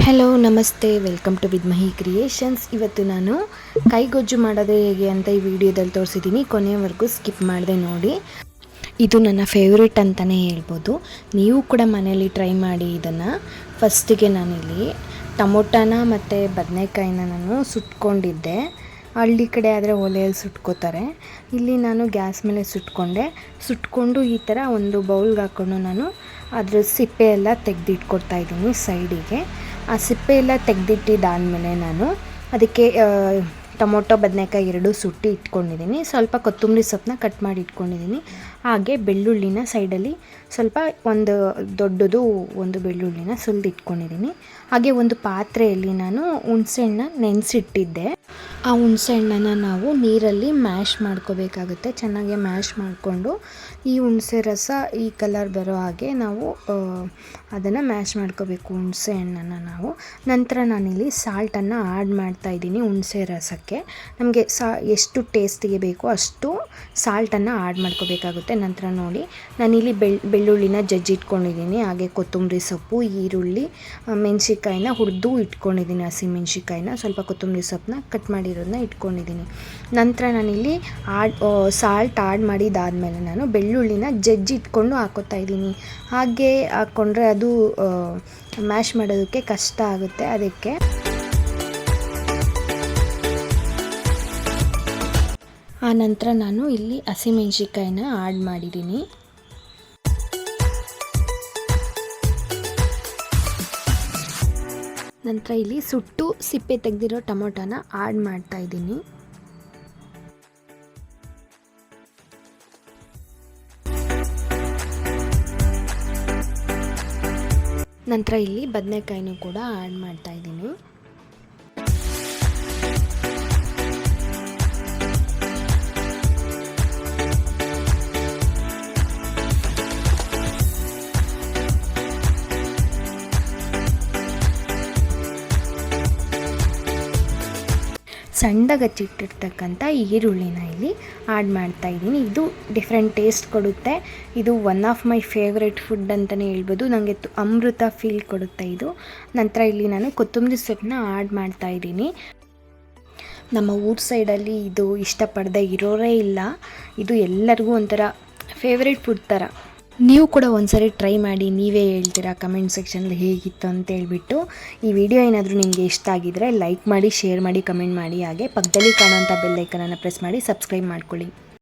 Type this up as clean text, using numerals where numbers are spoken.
Hello ನಮಸ್ತೆ, welcome to ವಿದ್ಮಹಿ creations. ಇವತ್ತು ನಾನು ಕೈಗೊಜ್ಜು ಮಾಡೋದು ಹೇಗೆ ಅಂತ ಈ ವಿಡಿಯೋದಲ್ಲಿ ತೋರಿಸಿದ್ದೀನಿ. ಕೊನೆಯವರೆಗೂ ಸ್ಕಿಪ್ ಮಾಡದೆ ನೋಡಿ. ಇದು ನನ್ನ ಫೇವ್ರೇಟ್ ಅಂತಲೇ ಹೇಳ್ಬೋದು. ನೀವು ಕೂಡ ಮನೆಯಲ್ಲಿ ಟ್ರೈ ಮಾಡಿ ಇದನ್ನು. ಫಸ್ಟಿಗೆ ನಾನಿಲ್ಲಿ ಟೊಮೊಟೊನ ಮತ್ತು ಬದನೆಕಾಯಿನ ನಾನು ಸುಟ್ಕೊಂಡಿದ್ದೆ. ಹಳ್ಳಿ ಕಡೆ ಆದರೆ ಒಲೆಯಲ್ಲಿ ಸುಟ್ಕೋತಾರೆ. ಇಲ್ಲಿ ನಾನು ಗ್ಯಾಸ್ ಮೇಲೆ ಸುಟ್ಕೊಂಡು ಈ ಥರ ಒಂದು ಬೌಲ್ಗೆ ಹಾಕ್ಕೊಂಡು ನಾನು ಅದ್ರ ಸಿಪ್ಪೆ ಎಲ್ಲ ತೆಗೆದಿಟ್ಕೊಡ್ತಾಯಿದ್ದೀನಿ ಸೈಡಿಗೆ. ಆ ಸಿಪ್ಪೆ ಎಲ್ಲ ತೆಗೆದಿಟ್ಟಿದ್ದಾದಮೇಲೆ ನಾನು ಅದಕ್ಕೆ ಟೊಮೊಟೊ ಬದನೆಕಾಯಿ ಎರಡೂ ಸುಟ್ಟು ಇಟ್ಕೊಂಡಿದ್ದೀನಿ. ಸ್ವಲ್ಪ ಕೊತ್ತಂಬರಿ ಸೊಪ್ಪನ್ನ ಕಟ್ ಮಾಡಿ ಇಟ್ಕೊಂಡಿದ್ದೀನಿ. ಹಾಗೆ ಬೆಳ್ಳುಳ್ಳಿನ ಸೈಡಲ್ಲಿ ಸ್ವಲ್ಪ ದೊಡ್ಡದು ಒಂದು ಬೆಳ್ಳುಳ್ಳಿನ ಸುಲಿದು ಇಟ್ಕೊಂಡಿದ್ದೀನಿ. ಹಾಗೆ ಒಂದು ಪಾತ್ರೆಯಲ್ಲಿ ನಾನು ಹುಣಸೆಹಣ್ಣನ್ನ ನೆನೆಸಿಟ್ಟಿದ್ದೆ. ಆ ಹುಣಸೆಹಣ್ಣನ್ನು ನಾವು ನೀರಲ್ಲಿ ಮ್ಯಾಶ್ ಮಾಡ್ಕೋಬೇಕಾಗುತ್ತೆ. ಚೆನ್ನಾಗಿ ಮ್ಯಾಶ್ ಮಾಡಿಕೊಂಡು ಈ ಹುಣಸೆ ರಸ ಈ ಕಲರ್ ಬರೋ ಹಾಗೆ ನಾವು ಅದನ್ನು ಮ್ಯಾಶ್ ಮಾಡ್ಕೋಬೇಕು ಹುಣಸೆ ಹಣ್ಣನ್ನು ನಾವು. ನಂತರ ನಾನಿಲ್ಲಿ ಸಾಲ್ಟನ್ನು ಆ್ಯಡ್ ಮಾಡ್ತಾಯಿದ್ದೀನಿ ಹುಣಸೆ ರಸಕ್ಕೆ. ನಮಗೆ ಎಷ್ಟು ಟೇಸ್ಟಿಗೆ ಬೇಕೋ ಅಷ್ಟು ಸಾಲ್ಟನ್ನು ಆ್ಯಡ್ ಮಾಡ್ಕೋಬೇಕಾಗುತ್ತೆ. ನಂತರ ನೋಡಿ ನಾನಿಲ್ಲಿ ಬೆಳ್ಳುಳ್ಳಿನ ಜಜ್ಜಿಟ್ಕೊಂಡಿದ್ದೀನಿ. ಹಾಗೆ ಕೊತ್ತಂಬರಿ ಸೊಪ್ಪು, ಈರುಳ್ಳಿ, ಮೆಣಸಿಕಾಯಿನ ಹುರಿದು ಇಟ್ಕೊಂಡಿದ್ದೀನಿ. ಹಸಿಮೆಣ್ಸಿಕಾಯಿನ ಸ್ವಲ್ಪ ಕೊತ್ತಂಬರಿ ಸೊಪ್ಪನ್ನ ಕಟ್ ಮಾಡಿರೋದನ್ನ ಇಟ್ಕೊಂಡಿದ್ದೀನಿ. ನಂತರ ನಾನಿಲ್ಲಿ ಸಾಲ್ಟ್ ಆ್ಯಡ್ ಮಾಡಿದಾದಮೇಲೆ ನಾನು ಬೆಳ್ಳುಳ್ಳಿನ ಜಜ್ಜಿಟ್ಕೊಂಡು ಹಾಕೋತಾ ಇದ್ದೀನಿ. ಹಾಗೆ ಹಾಕ್ಕೊಂಡ್ರೆ ಅದು ಮ್ಯಾಶ್ ಮಾಡೋದಕ್ಕೆ ಕಷ್ಟ ಆಗುತ್ತೆ. ಅದಕ್ಕೆ ಆ ನಂತರ ನಾನು ಇಲ್ಲಿ ಹಸಿಮೆಣ್ಸಿಕಾಯಿನ ಆ್ಯಡ್ ಮಾಡಿದ್ದೀನಿ. ನಂತರ ಇಲ್ಲಿ ಸುಟ್ಟು ಸಿಪ್ಪೆ ತೆಗೆದಿರೋ ಟೊಮೊಟೊನ ಆ್ಯಡ್ ಮಾಡ್ತಾ ಇದ್ದೀನಿ. ನಂತರ ಇಲ್ಲಿ ಬದನೆಕಾಯಿನೂ ಕೂಡ ಆ್ಯಡ್ ಮಾಡ್ತಾ ಇದ್ದೀನಿ. ಸಣ್ಣದಾಗಿ ಹಚ್ಚಿಟ್ಟಿರ್ತಕ್ಕಂಥ ಈರುಳ್ಳಿನ ಇಲ್ಲಿ ಆ್ಯಡ್ ಮಾಡ್ತಾ ಇದ್ದೀನಿ. ಇದು ಡಿಫ್ರೆಂಟ್ ಟೇಸ್ಟ್ ಕೊಡುತ್ತೆ. ಇದು one of my favourite food ಅಂತಲೇ ಹೇಳ್ಬೋದು. ನನಗೆ ಅಮೃತ ಫೀಲ್ ಕೊಡುತ್ತೆ ಇದು. ನಂತರ ಇಲ್ಲಿ ನಾನು ಕೊತ್ತಂಬರಿ ಸೊಪ್ಪನ್ನ ಆ್ಯಡ್ ಮಾಡ್ತಾ ಇದ್ದೀನಿ. ನಮ್ಮ ಊರ ಸೈಡಲ್ಲಿ ಇದು ಇಷ್ಟಪಡದೆ ಇರೋರೇ ಇಲ್ಲ. ಇದು ಎಲ್ಲರಿಗೂ ಒಂಥರ ಫೇವ್ರೆಟ್ ಫುಡ್ ಥರ. ನೀವು ಕೂಡ ಒಂದ್ಸರಿ ಟ್ರೈ ಮಾಡಿ, ನೀವೇ ಹೇಳ್ತೀರಾ ಕಮೆಂಟ್ ಸೆಕ್ಷನಲ್ಲಿ ಹೇಗಿತ್ತು ಅಂತ ಹೇಳ್ಬಿಟ್ಟು. ಈ ವಿಡಿಯೋ ಏನಾದರೂ ನಿಮಗೆ ಇಷ್ಟ ಆಗಿದ್ರೆ ಲೈಕ್ ಮಾಡಿ, ಶೇರ್ ಮಾಡಿ, ಕಮೆಂಟ್ ಮಾಡಿ. ಹಾಗೆ ಪಕ್ಕದಲ್ಲಿ ಕಾಣುವಂಥ ಬೆಲ್ ಐಕನನ್ನು ಪ್ರೆಸ್ ಮಾಡಿ ಸಬ್ಸ್ಕ್ರೈಬ್ ಮಾಡ್ಕೊಳ್ಳಿ.